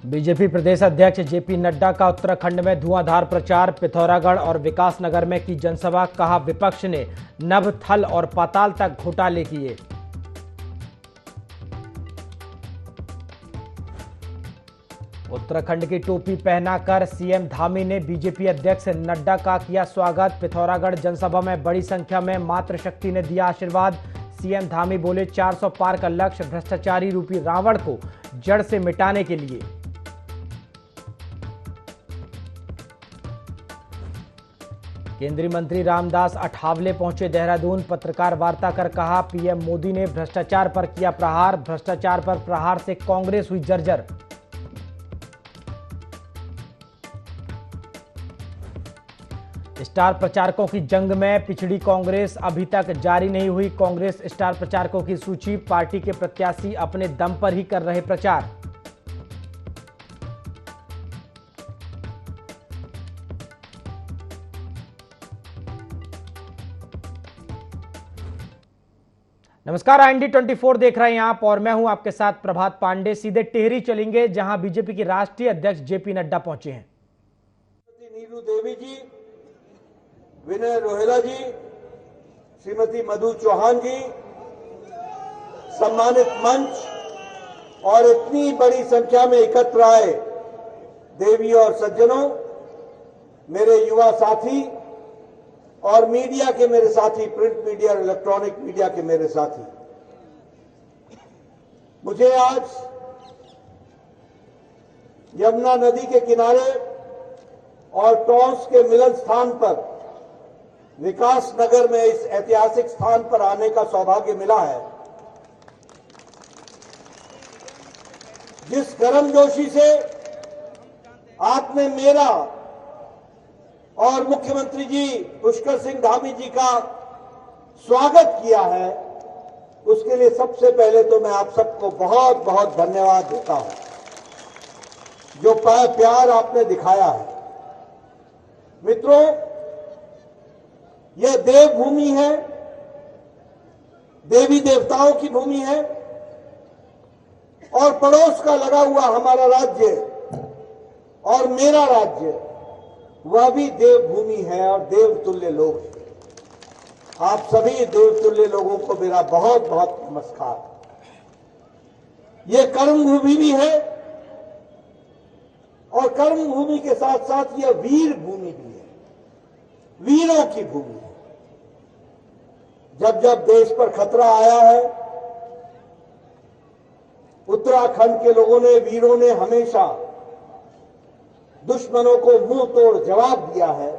BJP प्रदेश अध्यक्ष JP Nadda का उत्तराखंड में धुआंधार प्रचार। पिथौरागढ़ और विकासनगर में की जनसभा। कहा, विपक्ष ने नभ, थल और पाताल तक घोटाले किए। उत्तराखंड की टोपी पहनाकर सीएम धामी ने बीजेपी अध्यक्ष नड्डा का किया स्वागत। पिथौरागढ़ जनसभा में बड़ी संख्या में मातृशक्ति ने दिया आशीर्वाद। सीएम धामी बोले, 400 पार का लक्ष्य भ्रष्टाचारी रूपी रावण को जड़ से मिटाने के लिए। केंद्रीय मंत्री रामदास अठावले पहुंचे देहरादून। पत्रकार वार्ता कर कहा, पीएम मोदी ने भ्रष्टाचार पर किया प्रहार। भ्रष्टाचार पर प्रहार से कांग्रेस हुई जर्जर। स्टार प्रचारकों की जंग में पिछड़ी कांग्रेस अभी तक जारी नहीं हुई। कांग्रेस स्टार प्रचारकों की सूची। पार्टी के प्रत्याशी अपने दम पर ही कर रहे प्रचार। नमस्कार, IND 24 देख रहे हैं आप और मैं हूं आपके साथ प्रभात पांडे। सीधे टिहरी चलेंगे जहां बीजेपी की राष्ट्रीय अध्यक्ष जेपी नड्डा पहुंचे हैं। नीरू देवी जी, विनय रोहेला जी, श्रीमती मधु चौहान जी, सम्मानित मंच और इतनी बड़ी संख्या में एकत्र आए देवी और सज्जनों, मेरे युवा साथी और मीडिया के मेरे साथी, प्रिंट मीडिया और इलेक्ट्रॉनिक मीडिया के मेरे साथी, मुझे आज यमुना नदी के किनारे और टॉस के मिलन स्थान पर विकास नगर में इस ऐतिहासिक स्थान पर आने का सौभाग्य मिला है। जिस गर्मजोशी से आपने मेरा और मुख्यमंत्री जी पुष्कर सिंह धामी जी का स्वागत किया है, उसके लिए सबसे पहले तो मैं आप सबको बहुत बहुत धन्यवाद देता हूं। जो प्यार आपने दिखाया है। मित्रों, यह देवभूमि है, देवी देवताओं की भूमि है और पड़ोस का लगा हुआ हमारा राज्य और मेरा राज्य, वह भी देवभूमि है और देवतुल्य लोग हैं। आप सभी देवतुल्य लोगों को मेरा बहुत बहुत नमस्कार। यह कर्मभूमि भी है और कर्मभूमि के साथ साथ यह वीर भूमि भी है, वीरों की भूमि है। जब जब देश पर खतरा आया है, उत्तराखंड के लोगों ने, वीरों ने हमेशा दुश्मनों को मुंह तोड़ जवाब दिया है।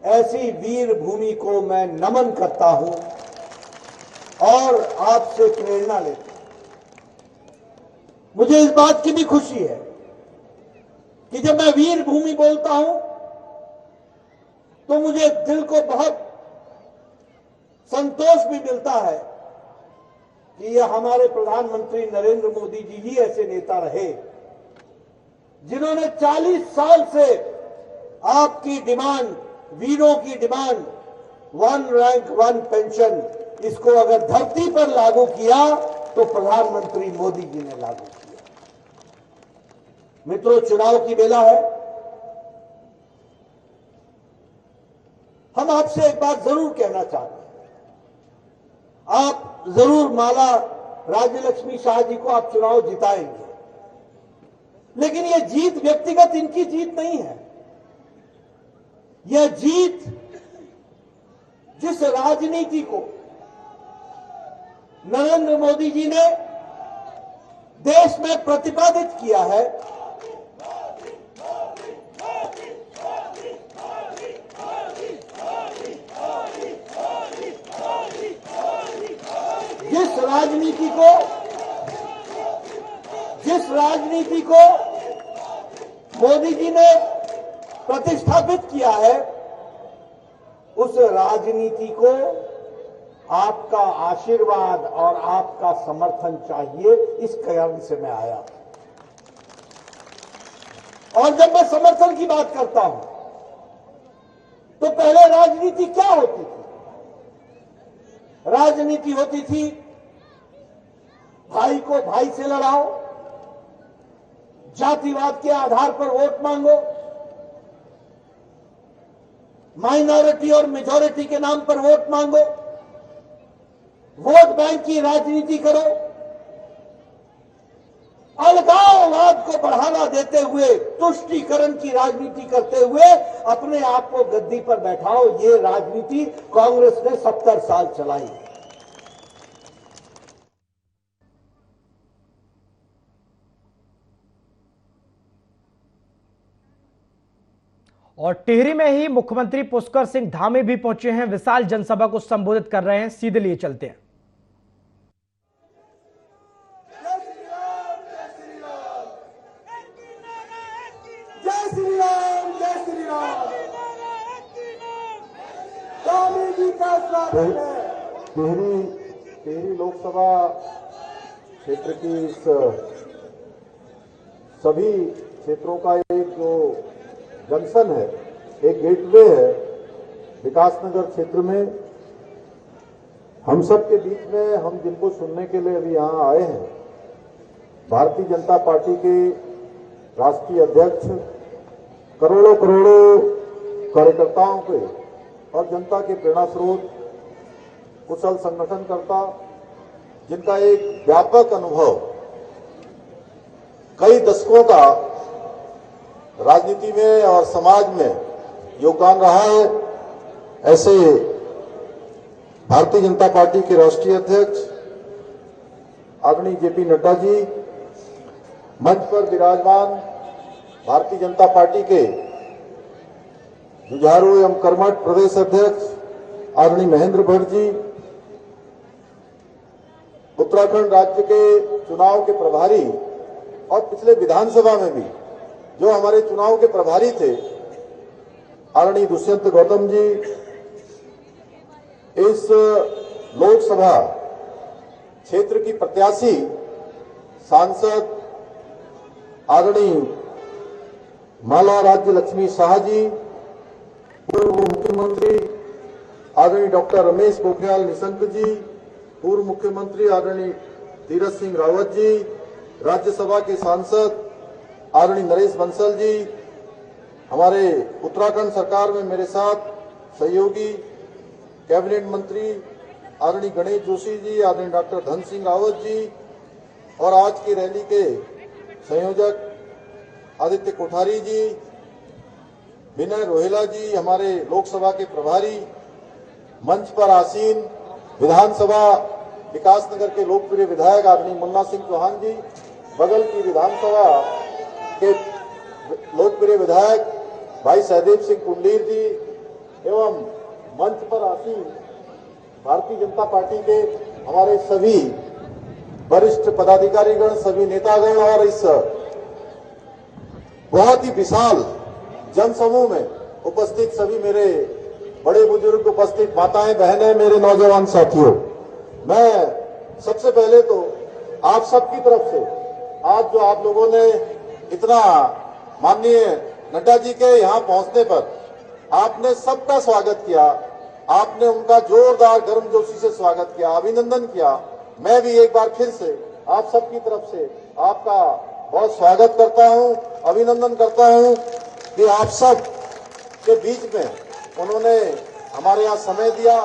ऐसी वीर भूमि को मैं नमन करता हूं और आपसे प्रेरणा लेता हूं। मुझे इस बात की भी खुशी है कि जब मैं वीर भूमि बोलता हूं तो मुझे दिल को बहुत संतोष भी मिलता है कि यह हमारे प्रधानमंत्री नरेंद्र मोदी जी ही ऐसे नेता रहे जिन्होंने 40 साल से आपकी डिमांड, वीरों की डिमांड, 1 रैंक 1 पेंशन, इसको अगर धरती पर लागू किया तो प्रधानमंत्री मोदी जी ने लागू किया। मित्रों, चुनाव की बेला है। हम आपसे एक बात जरूर कहना चाहते हैं। आप जरूर माला राज्यलक्ष्मी शाह जी को आप चुनाव जिताएंगे, लेकिन यह जीत व्यक्तिगत इनकी जीत नहीं है। यह जीत जिस राजनीति को नरेंद्र मोदी जी ने देश में प्रतिपादित किया है, जिस राजनीति को मोदी जी ने प्रतिस्थापित किया है, उस राजनीति को आपका आशीर्वाद और आपका समर्थन चाहिए। इस कारण से मैं आया। और जब मैं समर्थन की बात करता हूं तो पहले राजनीति क्या होती थी? राजनीति होती थी भाई को भाई से लड़ाओ, जातिवाद के आधार पर वोट मांगो, माइनॉरिटी और मेजॉरिटी के नाम पर वोट मांगो, वोट बैंक की राजनीति करो, अलगाववाद को बढ़ावा देते हुए तुष्टीकरण की राजनीति करते हुए अपने आप को गद्दी पर बैठाओ। ये राजनीति कांग्रेस ने 70 साल चलाई। और टिहरी में ही मुख्यमंत्री पुष्कर सिंह धामी भी पहुंचे हैं, विशाल जनसभा को संबोधित कर रहे हैं। सीधे लिए चलते हैं। जय श्री राम, जय श्री राम। धामी जी का स्वागत है। टिहरी लोकसभा क्षेत्र की इस सभी क्षेत्रों का एक जो जंक्शन है, एक गेटवे है विकासनगर क्षेत्र में। हम सब के बीच में हम जिनको सुनने के लिए अभी यहाँ आए हैं, भारतीय जनता पार्टी के राष्ट्रीय अध्यक्ष, करोड़ों करोड़ों कार्यकर्ताओं के और जनता के प्रेरणा स्रोत, कुशल संगठनकर्ता, जिनका एक व्यापक अनुभव, कई दशकों का राजनीति में और समाज में योगदान रहा है, ऐसे भारतीय जनता पार्टी के राष्ट्रीय अध्यक्ष आदरणीय जेपी नड्डा जी, मंच पर विराजमान भारतीय जनता पार्टी के जुझारू एवं कर्मठ प्रदेश अध्यक्ष आदरणीय महेंद्र भट्ट जी, उत्तराखंड राज्य के चुनाव के प्रभारी और पिछले विधानसभा में भी जो हमारे चुनाव के प्रभारी थे आदरणीय दुष्यंत गौतम जी, इस लोकसभा क्षेत्र की प्रत्याशी सांसद आदरणीय माला राज्य लक्ष्मी शाह जी, पूर्व मुख्यमंत्री आदरणीय डॉक्टर रमेश पोखरियाल निशंक जी, पूर्व मुख्यमंत्री आदरणीय तीरथ सिंह रावत जी, राज्यसभा के सांसद आदरणीय नरेश बंसल जी, हमारे उत्तराखंड सरकार में मेरे साथ सहयोगी कैबिनेट मंत्री आदरणीय गणेश जोशी जी, आदरणीय डॉक्टर धन सिंह रावत जी, और आज की रैली के संयोजक आदित्य कोठारी जी, विनय रोहेला जी, हमारे लोकसभा के प्रभारी, मंच पर आसीन विधानसभा विकासनगर के लोकप्रिय विधायक आदरणीय मुन्ना सिंह चौहान जी, बगल की विधानसभा के लोकप्रिय विधायक भाई सहदेव सिंह कुंडीर जी, एवं मंच पर आसीन भारतीय जनता पार्टी के हमारे सभी वरिष्ठ पदाधिकारीगण, सभी नेतागण और इस बहुत ही विशाल जनसमूह में उपस्थित सभी मेरे बड़े बुजुर्ग, उपस्थित माताएं, बहनें, मेरे नौजवान साथियों, मैं सबसे पहले तो आप सबकी तरफ से आज जो आप लोगों ने इतना माननीय नड्डा जी के यहाँ पहुंचने पर आपने सबका स्वागत किया, आपने उनका जोरदार गर्मजोशी से स्वागत किया, अभिनंदन किया। मैं भी एक बार फिर से आप सबकी तरफ से आपका बहुत स्वागत करता हूं, अभिनंदन करता हूं कि आप सब के बीच में उन्होंने हमारे यहाँ समय दिया।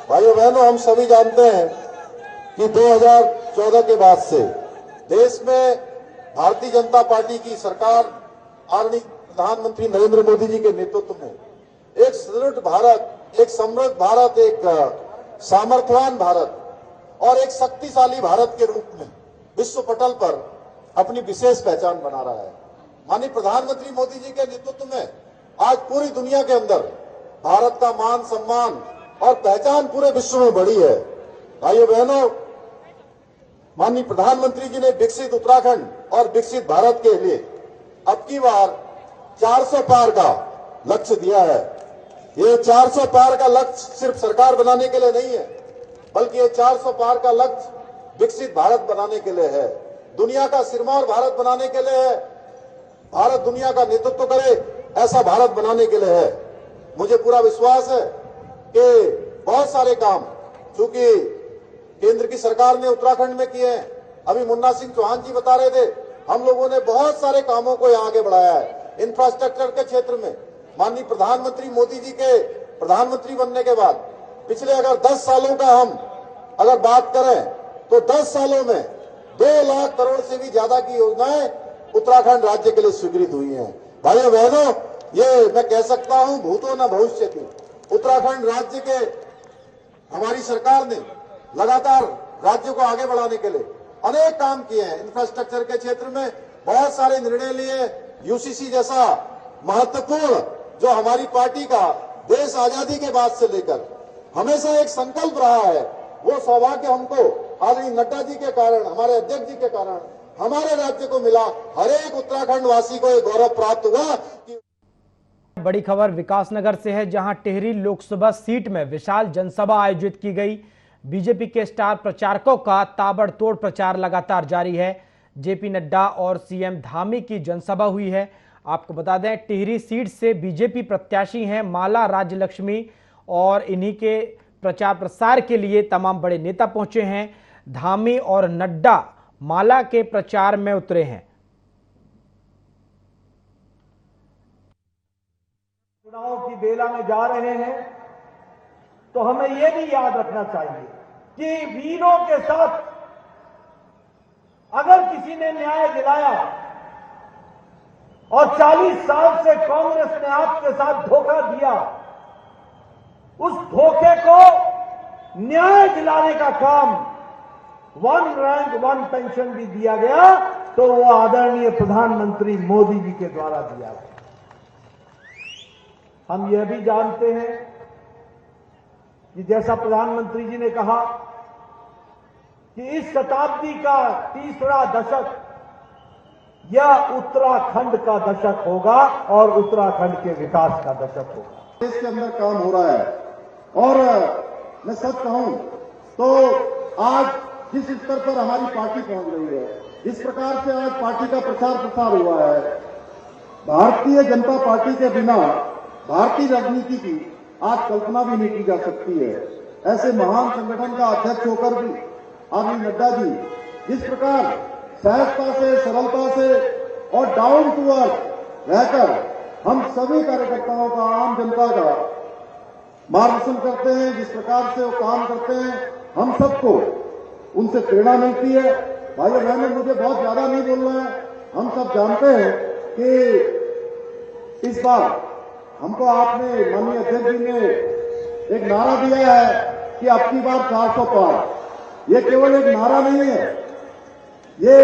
भाइयों बहनों, हम सभी जानते हैं कि 2014 के बाद से देश में भारतीय जनता पार्टी की सरकार आदरणीय प्रधानमंत्री नरेंद्र मोदी जी के नेतृत्व में एक सुदृढ़ भारत, एक समृद्ध भारत, एक सामर्थ्यवान भारत और एक शक्तिशाली भारत के रूप में विश्व पटल पर अपनी विशेष पहचान बना रहा है। माननीय प्रधानमंत्री मोदी जी के नेतृत्व में आज पूरी दुनिया के अंदर भारत का मान, सम्मान और पहचान पूरे विश्व में बढ़ी है। भाइयों बहनों, माननीय प्रधानमंत्री जी ने विकसित उत्तराखंड और विकसित भारत के लिए अब की बार 400 पार का लक्ष्य दिया है। ये 400 पार का लक्ष्य सिर्फ सरकार बनाने के लिए नहीं है, बल्कि ये 400 पार का लक्ष्य विकसित भारत बनाने के लिए है, दुनिया का सिरमौर भारत बनाने के लिए है, भारत दुनिया का नेतृत्व करे ऐसा भारत बनाने के लिए है। मुझे पूरा विश्वास है कि बहुत सारे काम चूंकि केंद्र की सरकार ने उत्तराखंड में किए हैं। अभी मुन्ना सिंह चौहान जी बता रहे थे हम लोगों ने बहुत सारे कामों को यहाँ आगे बढ़ाया है। इंफ्रास्ट्रक्चर के क्षेत्र में माननीय प्रधानमंत्री मोदी जी के प्रधानमंत्री बनने के बाद पिछले अगर 10 सालों का हम अगर बात करें तो 10 सालों में 2 लाख करोड़ से भी ज्यादा की योजनाएं उत्तराखंड राज्य के लिए स्वीकृत हुई हैं। भाइयों बहनों, ये मैं कह सकता हूं भूतो न भविष्य की, उत्तराखंड राज्य के हमारी सरकार ने लगातार राज्य को आगे बढ़ाने के लिए अनेक काम किए हैं। इंफ्रास्ट्रक्चर के क्षेत्र में बहुत सारे निर्णय लिए। यूसीसी जैसा महत्वपूर्ण जो हमारी पार्टी का देश आजादी के बाद से लेकर हमेशा एक संकल्प रहा है, वो सौभाग्य हमको आदरणीय नड्डा जी के कारण, हमारे अध्यक्ष जी के कारण हमारे राज्य को मिला। हर एक उत्तराखंड वासी को ये गौरव प्राप्त हुआ कि बड़ी खबर विकासनगर से है, जहां टिहरी लोकसभा सीट में विशाल जनसभा आयोजित की गई। बीजेपी के स्टार प्रचारकों का ताबड़तोड़ प्रचार लगातार जारी है। जेपी नड्डा और सीएम धामी की जनसभा हुई है। आपको बता दें, टिहरी सीट से बीजेपी प्रत्याशी हैं माला राज्यलक्ष्मी, और इन्हीं के प्रचार प्रसार के लिए तमाम बड़े नेता पहुंचे हैं। धामी और नड्डा माला के प्रचार में उतरे हैं। चुनाव की बेला में जा रहे हैं तो हमें यह भी याद रखना चाहिए कि वीरों के साथ अगर किसी ने न्याय दिलाया और 40 साल से कांग्रेस ने आपके साथ धोखा दिया, उस धोखे को न्याय दिलाने का काम 1 रैंक 1 पेंशन भी दिया गया, तो वो आदरणीय प्रधानमंत्री मोदी जी के द्वारा दिया गया। हम यह भी जानते हैं कि जैसा प्रधानमंत्री जी ने कहा कि इस शताब्दी का तीसरा दशक यह उत्तराखंड का दशक होगा और उत्तराखंड के विकास का दशक होगा। देश के अंदर काम हो रहा है और मैं सच कहूं तो आज जिस स्तर पर हमारी पार्टी पहुंच रही है, जिस प्रकार से आज पार्टी का प्रचार प्रसार हुआ है, भारतीय जनता पार्टी के बिना भारतीय राजनीति की आज कल्पना भी नहीं की जा सकती है। ऐसे महान संगठन का अध्यक्ष होकर भी आदरणीय नड्डा जी जिस प्रकार सहजता से, सरलता से और डाउन टू अर्थ रहकर हम सभी कार्यकर्ताओं का, आम जनता का मार्गदर्शन करते हैं, जिस प्रकार से वो काम करते हैं, हम सबको उनसे प्रेरणा मिलती है। भाइयों बहनों, मुझे बहुत ज्यादा नहीं बोलना है। हम सब जानते हैं कि इस बार हमको आपने, माननीय अध्यक्ष जी ने एक नारा दिया है कि अब की बार 400 पार। ये केवल एक नारा नहीं है, ये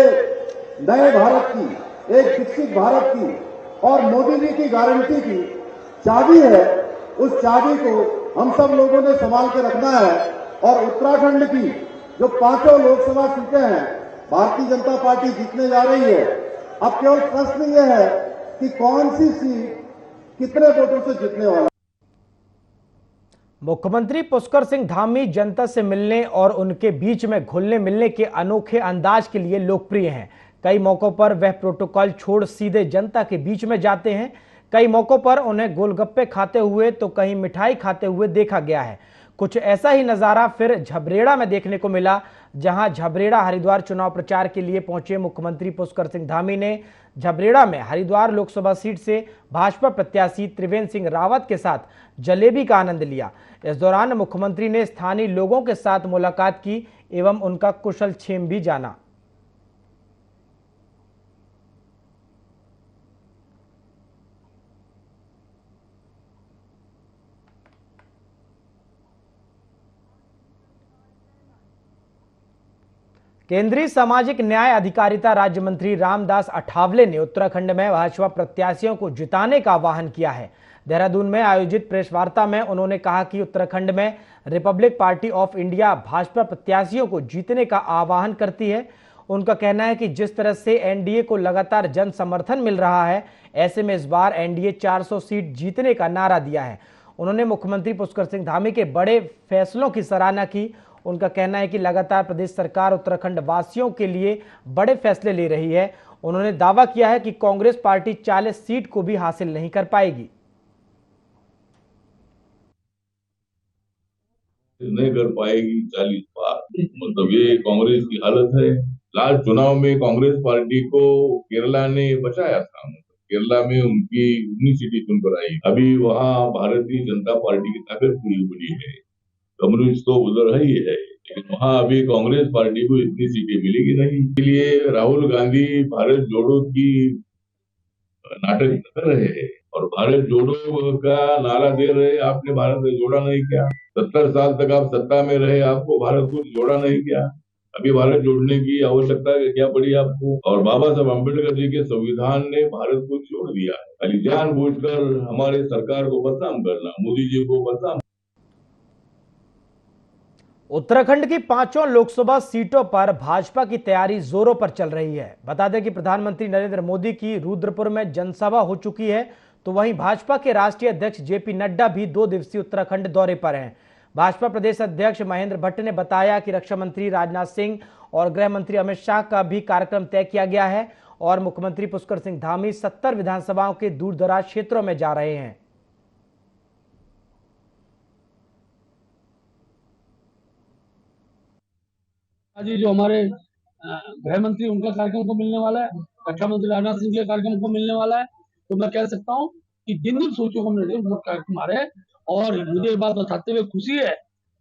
नए भारत की, एक विकसित भारत की और मोदी जी की गारंटी की चाबी है। उस चाबी को हम सब लोगों ने संभाल के रखना है और उत्तराखंड की जो 5 लोकसभा सीटें हैं भारतीय जनता पार्टी जीतने जा रही है। अब केवल प्रश्न यह है कि कौन सी सीट कितने वोटों से जीतने वाला। मुख्यमंत्री पुष्कर सिंह धामी जनता से मिलने और उनके बीच में घुलने मिलने के अनोखे अंदाज के लिए लोकप्रिय हैं। कई मौकों पर वह प्रोटोकॉल छोड़ सीधे जनता के बीच में जाते हैं। कई मौकों पर उन्हें गोलगप्पे खाते हुए तो कहीं मिठाई खाते हुए देखा गया है। कुछ ऐसा ही नजारा फिर झबरेड़ा में देखने को मिला, जहां झबरेड़ा हरिद्वार चुनाव प्रचार के लिए पहुंचे मुख्यमंत्री पुष्कर सिंह धामी ने झबरेड़ा में हरिद्वार लोकसभा सीट से भाजपा प्रत्याशी त्रिवेंद्र सिंह रावत के साथ जलेबी का आनंद लिया। इस दौरान मुख्यमंत्री ने स्थानीय लोगों के साथ मुलाकात की एवं उनका कुशल क्षेम भी जाना। केंद्रीय सामाजिक न्याय अधिकारिता राज्य मंत्री रामदास अठावले ने उत्तराखंड में भाजपा प्रत्याशियों को जिताने का आह्वान किया है। देहरादून में आयोजित प्रेस वार्ता में उन्होंने कहा कि उत्तराखंड में Republic party of India Bhajpa प्रत्याशियों को जीतने का आह्वान करती है। उनका कहना है कि जिस तरह से एनडीए को लगातार जन समर्थन मिल रहा है, ऐसे में इस बार एनडीए 400 सीट जीतने का नारा दिया है। उन्होंने मुख्यमंत्री पुष्कर सिंह धामी के बड़े फैसलों की सराहना की। उनका कहना है कि लगातार प्रदेश सरकार उत्तराखंड वासियों के लिए बड़े फैसले ले रही है। उन्होंने दावा किया है कि कांग्रेस पार्टी 40 सीट को भी हासिल नहीं कर पाएगी। नहीं कर पाएगी 40 पार, मतलब ये कांग्रेस की हालत है। लास्ट चुनाव में कांग्रेस पार्टी को केरला ने बचाया था। केरला में उनकी 19 सीटें चुनकर आई। अभी वहाँ भारतीय जनता पार्टी की ताकत पूरी बड़ी है। कम्युनिस्ट तो उधर ही है, लेकिन वहाँ अभी कांग्रेस पार्टी को इतनी सीटें मिलेगी नहीं। इसलिए राहुल गांधी भारत जोड़ो की नाटक कर रहे हैं और भारत जोड़ो का नारा दे रहे हैं। आपने भारत में जोड़ा नहीं क्या? 70 साल तक आप सत्ता में रहे, आपको भारत को जोड़ा नहीं क्या? अभी भारत जोड़ने की आवश्यकता क्या पड़ी आपको? और बाबा साहब अम्बेडकर जी के संविधान ने भारत को जोड़ दिया है। खाली जानबूझकर हमारे सरकार को बदनाम करना, मोदी जी को बदनाम। उत्तराखंड की 5 लोकसभा सीटों पर भाजपा की तैयारी जोरों पर चल रही है। बता दें कि प्रधानमंत्री नरेंद्र मोदी की रुद्रपुर में जनसभा हो चुकी है, तो वहीं भाजपा के राष्ट्रीय अध्यक्ष जेपी नड्डा भी 2 दिवसीय उत्तराखंड दौरे पर हैं। भाजपा प्रदेश अध्यक्ष महेंद्र भट्ट ने बताया कि रक्षा मंत्री राजनाथ सिंह और गृह मंत्री अमित शाह का भी कार्यक्रम तय किया गया है और मुख्यमंत्री पुष्कर सिंह धामी 70 विधानसभाओं के दूर दराज क्षेत्रों में जा रहे हैं। जी जो हमारे गृह मंत्री उनका कार्यक्रम को मिलने वाला है, रक्षा मंत्री राजनाथ सिंह के कार्यक्रम को मिलने वाला है, तो मैं कह सकता हूँ कि जिन जिन सूचियों को मिल वो कार्यक्रम आ रहे हैं। और मुझे ये बात बताते हुए खुशी है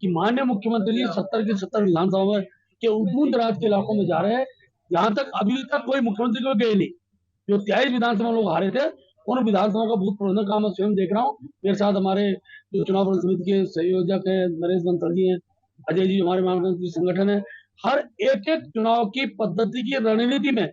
कि माननीय मुख्यमंत्री जी 70 की 70 विधानसभा के दूर दराज के इलाकों में जा रहे हैं। यहाँ तक अभी तक कोई मुख्यमंत्री को गए नहीं। जो 23 विधानसभा लोग हारे थे उन विधानसभा का भूत प्रबंधन काम मैं स्वयं देख रहा हूँ। मेरे साथ हमारे जो चुनाव प्रबंधन समिति के संयोजक है नरेश बंसल जी हैं, अजय जी हमारे महामंत्री संगठन है। हर एक चुनाव की पद्धति की रणनीति में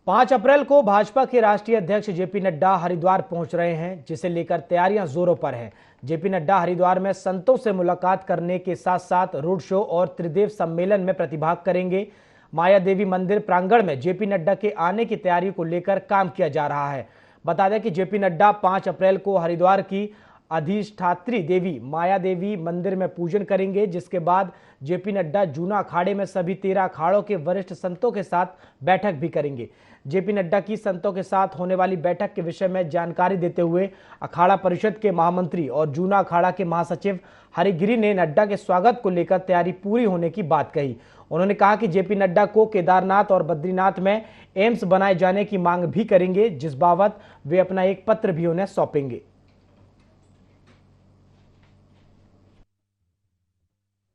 5 अप्रैल को भाजपा के राष्ट्रीय अध्यक्ष जेपी नड्डा हरिद्वार पहुंच रहे हैं, जिसे लेकर तैयारियां जोरों पर हैं। जेपी नड्डा हरिद्वार में संतों से मुलाकात करने के साथ साथ रोड शो और त्रिदेव सम्मेलन में प्रतिभाग करेंगे। माया देवी मंदिर प्रांगण में जेपी नड्डा के आने की तैयारी को लेकर काम किया जा रहा है। बता दें कि जेपी नड्डा 5 अप्रैल को हरिद्वार की अधिष्ठात्री देवी माया देवी मंदिर में पूजन करेंगे, जिसके बाद जेपी नड्डा जूना अखाड़े में सभी 13 अखाड़ों के वरिष्ठ संतों के साथ बैठक भी करेंगे। जेपी नड्डा की संतों के साथ होने वाली बैठक के विषय में जानकारी देते हुए अखाड़ा परिषद के महामंत्री और जूना अखाड़ा के महासचिव हरिगिरी ने नड्डा के स्वागत को लेकर तैयारी पूरी होने की बात कही। उन्होंने कहा कि जेपी नड्डा को केदारनाथ और बद्रीनाथ में एम्स बनाए जाने की मांग भी करेंगे, जिस बाबत वे अपना एक पत्र भी उन्हें सौंपेंगे।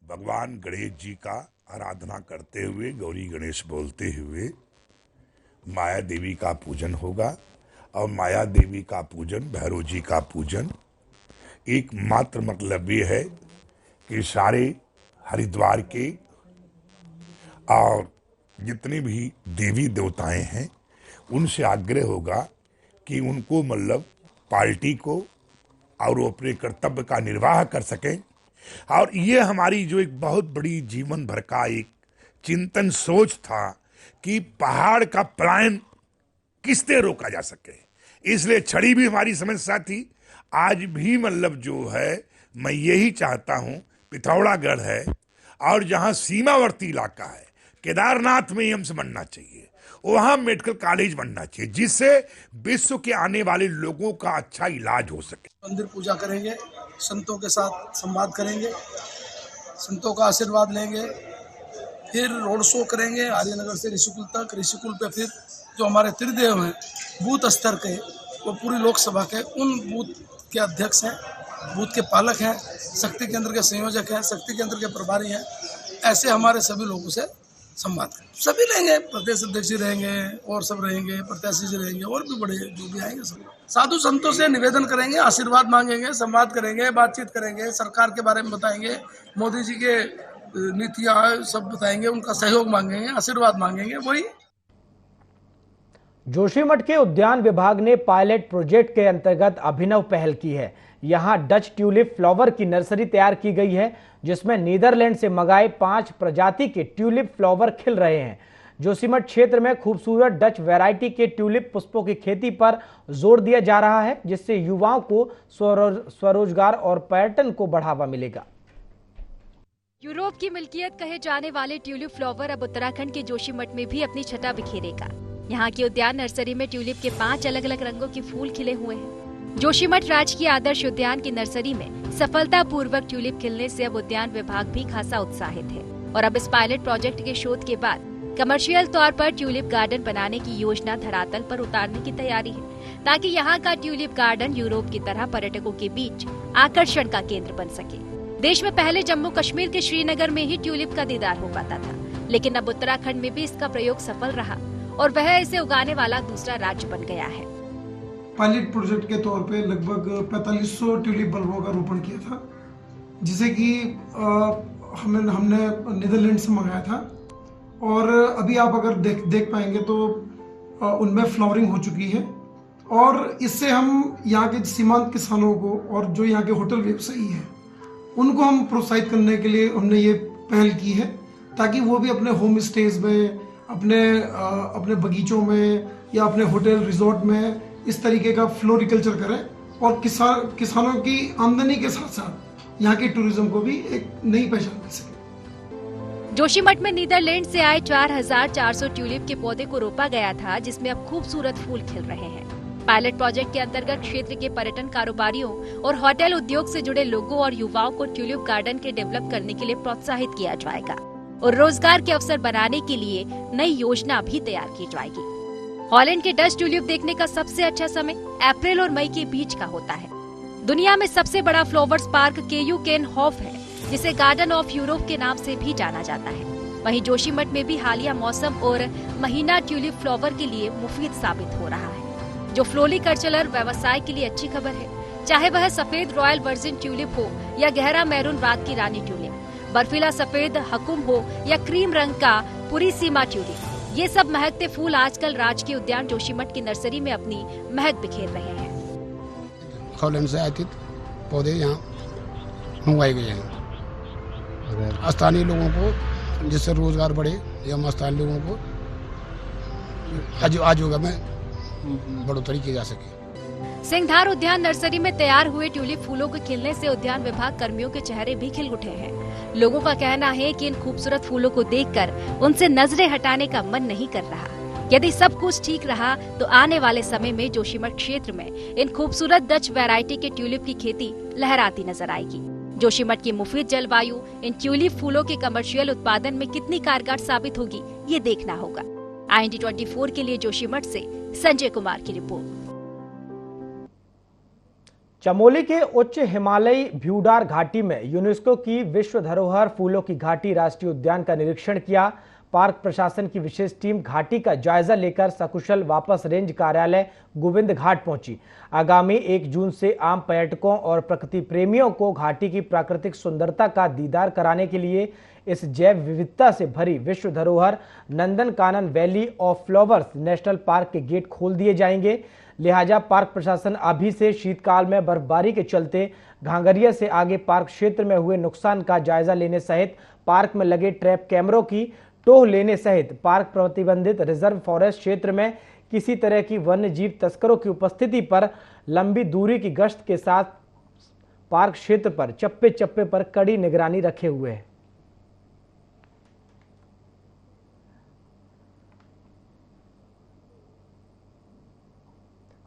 भगवान गणेश जी का आराधना करते हुए, गौरी गणेश बोलते हुए माया देवी का पूजन होगा। और माया देवी का पूजन, भैरव जी का पूजन एकमात्र मतलब ये है कि सारे हरिद्वार के और जितने भी देवी देवताएं हैं उनसे आग्रह होगा कि उनको मतलब पार्टी को और वो अपने कर्तव्य का निर्वाह कर सकें। और ये हमारी जो एक बहुत बड़ी जीवन भर का एक चिंतन सोच था कि पहाड़ का पलायन किससे रोका जा सके, इसलिए छड़ी भी हमारी समस्या थी। आज भी मतलब जो है मैं यही चाहता हूं, पिथौरागढ़ है और जहां सीमावर्ती इलाका है, केदारनाथ में एम्स बनना चाहिए, वहां मेडिकल कॉलेज बनना चाहिए, जिससे विश्व के आने वाले लोगों का अच्छा इलाज हो सके। मंदिर पूजा करेंगे, संतों के साथ संवाद करेंगे, संतों का आशीर्वाद लेंगे, फिर रोड शो करेंगे आर्यनगर से ऋषिकुल तक। ऋषिकुल पे फिर जो हमारे त्रिदेव हैं बूथ स्तर के, वो पूरी लोकसभा के उन बूथ के अध्यक्ष हैं, बूथ के पालक हैं, शक्ति केंद्र के संयोजक हैं, शक्ति केंद्र के प्रभारी हैं, ऐसे हमारे सभी लोगों से संवाद करें। सभी रहेंगे, प्रदेश अध्यक्ष जी रहेंगे और सब रहेंगे, प्रत्याशी जी रहेंगे और भी बड़े जो भी आएंगे सब। साधु संतों से निवेदन करेंगे, आशीर्वाद मांगेंगे, संवाद करेंगे, बातचीत करेंगे, सरकार के बारे में बताएंगे, मोदी जी के नीतियां सब बताएंगे, उनका सहयोग मांगेंगे, आशीर्वाद मांगेंगे। वही जोशीमठ के उद्यान विभाग ने पायलट प्रोजेक्ट के अंतर्गत अभिनव पहल की है। यहां डच ट्यूलिप फ्लावर की नर्सरी तैयार की गई है, जिसमें नीदरलैंड से मंगाए 5 प्रजाति के ट्यूलिप फ्लावर खिल रहे हैं। जोशीमठ क्षेत्र में खूबसूरत डच वैरायटी के ट्यूलिप पुष्पों की खेती पर जोर दिया जा रहा है, जिससे युवाओं को स्वरोजगार और पर्यटन को बढ़ावा मिलेगा। यूरोप की मिल्कियत कहे जाने वाले ट्यूलिप फ्लावर अब उत्तराखंड के जोशीमठ में भी अपनी छटा बिखेरेगा। यहाँ की उद्यान नर्सरी में ट्यूलिप के 5 अलग अलग रंगों के फूल खिले हुए हैं। जोशीमठ राजकीय आदर्श उद्यान की नर्सरी में सफलतापूर्वक ट्यूलिप खिलने से अब उद्यान विभाग भी खासा उत्साहित है। और अब इस पायलट प्रोजेक्ट के शोध के बाद कमर्शियल तौर पर ट्यूलिप गार्डन बनाने की योजना धरातल पर उतारने की तैयारी है, ताकि यहाँ का ट्यूलिप गार्डन यूरोप की तरह पर्यटकों के बीच आकर्षण का केंद्र बन सके। देश में पहले जम्मू कश्मीर के श्रीनगर में ही ट्यूलिप का दीदार हो पाता था, लेकिन अब उत्तराखंड में भी इसका प्रयोग सफल रहा और वह इसे उगाने वाला दूसरा राज्य बन गया है। पायलट प्रोजेक्ट के तौर पे लगभग 4500 ट्यूलिप बल्बों का रोपण किया था, जिसे कि हमने नीदरलैंड से मंगाया था। और अभी आप अगर देख पाएंगे तो उनमें फ्लावरिंग हो चुकी है और इससे हम यहाँ के सीमांत किसानों को और जो यहाँ के होटल व्यवसायी हैं उनको हम प्रोत्साहित करने के लिए हमने ये पहल की है, ताकि वो भी अपने होम स्टेज में, अपने बगीचों में या अपने होटल रिजॉर्ट में इस तरीके का फ्लोरिकल्चर करें और किसानों की आमदनी के साथ साथ यहाँ के टूरिज्म को भी एक नई पहचान मिल सके। जोशीमठ में नीदरलैंड से आए 4400 ट्यूलिप के पौधे को रोपा गया था, जिसमें अब खूबसूरत फूल खिल रहे हैं। पायलट प्रोजेक्ट के अंतर्गत क्षेत्र के पर्यटन कारोबारियों और होटल उद्योग से जुड़े लोगों और युवाओं को ट्यूलिप गार्डन के डेवलप करने के लिए प्रोत्साहित किया जाएगा और रोजगार के अवसर बनाने के लिए नई योजना भी तैयार की जाएगी। हॉलैंड के डच ट्यूलिप देखने का सबसे अच्छा समय अप्रैल और मई के बीच का होता है। दुनिया में सबसे बड़ा फ्लावर्स पार्क केयू केन हॉफ है, जिसे गार्डन ऑफ यूरोप के नाम से भी जाना जाता है। वहीं जोशीमठ में भी हालिया मौसम और महीना ट्यूलिप फ्लावर के लिए मुफीद साबित हो रहा है, जो फ्लोरिकल्चरल व्यवसाय के लिए अच्छी खबर है। चाहे वह सफेद रॉयल वर्जिन ट्यूलिप हो या गहरा मैरून रात की रानी ट्यूलिप, बर्फीला सफेद हकुम हो या क्रीम रंग का पुरीसीमा ट्यूलिप, ये सब महकते फूल आजकल राजकीय उद्यान जोशीमठ की नर्सरी में अपनी महक बिखेर रहे हैं। हॉलैंड से आयातित पौधे यहाँ मंगवाए गए हैं। स्थानीय लोगों को जिससे रोजगार बढ़े या स्थानीय लोगों को आजीविका में बढ़ोतरी की जा सके। सिंघधार उद्यान नर्सरी में तैयार हुए ट्यूलिप फूलों के खिलने से उद्यान विभाग कर्मियों के चेहरे भी खिल उठे हैं। लोगों का कहना है कि इन खूबसूरत फूलों को देखकर उनसे नजरें हटाने का मन नहीं कर रहा। यदि सब कुछ ठीक रहा तो आने वाले समय में जोशीमठ क्षेत्र में इन खूबसूरत डच वैरायटी के ट्यूलिप की खेती लहराती नजर आएगी। जोशीमठ की मुफीद जलवायु इन ट्यूलिप फूलों के कमर्शियल उत्पादन में कितनी कारगर साबित होगी, ये देखना होगा। IND24 के लिए जोशीमठ से संजय कुमार की रिपोर्ट। चमोली के उच्च हिमालयी भ्यूडार घाटी में यूनेस्को की विश्व धरोहर फूलों की घाटी राष्ट्रीय उद्यान का निरीक्षण किया। पार्क प्रशासन की विशेष टीम घाटी का जायजा लेकर सकुशल वापस रेंज कार्यालय गोविंद घाट पहुंची। आगामी 1 जून से आम पर्यटकों और प्रकृति प्रेमियों को घाटी की प्राकृतिक सुंदरता का दीदार कराने के लिए इस जैव विविधता से भरी विश्व धरोहर Nandankanan valley of flowers national park के गेट खोल दिए जाएंगे। लिहाजा पार्क प्रशासन अभी से शीतकाल में बर्फबारी के चलते घांगरिया से आगे पार्क क्षेत्र में हुए नुकसान का जायजा लेने सहित पार्क में लगे ट्रैप कैमरों की टोह लेने सहित पार्क प्रतिबंधित रिजर्व फॉरेस्ट क्षेत्र में किसी तरह की वन्य जीव तस्करों की उपस्थिति पर लंबी दूरी की गश्त के साथ पार्क क्षेत्र पर चप्पे चप्पे पर कड़ी निगरानी रखे हुए है।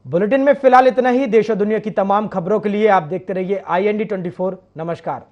बुलेटिन में फिलहाल इतना ही। देश और दुनिया की तमाम खबरों के लिए आप देखते रहिए IND24। नमस्कार।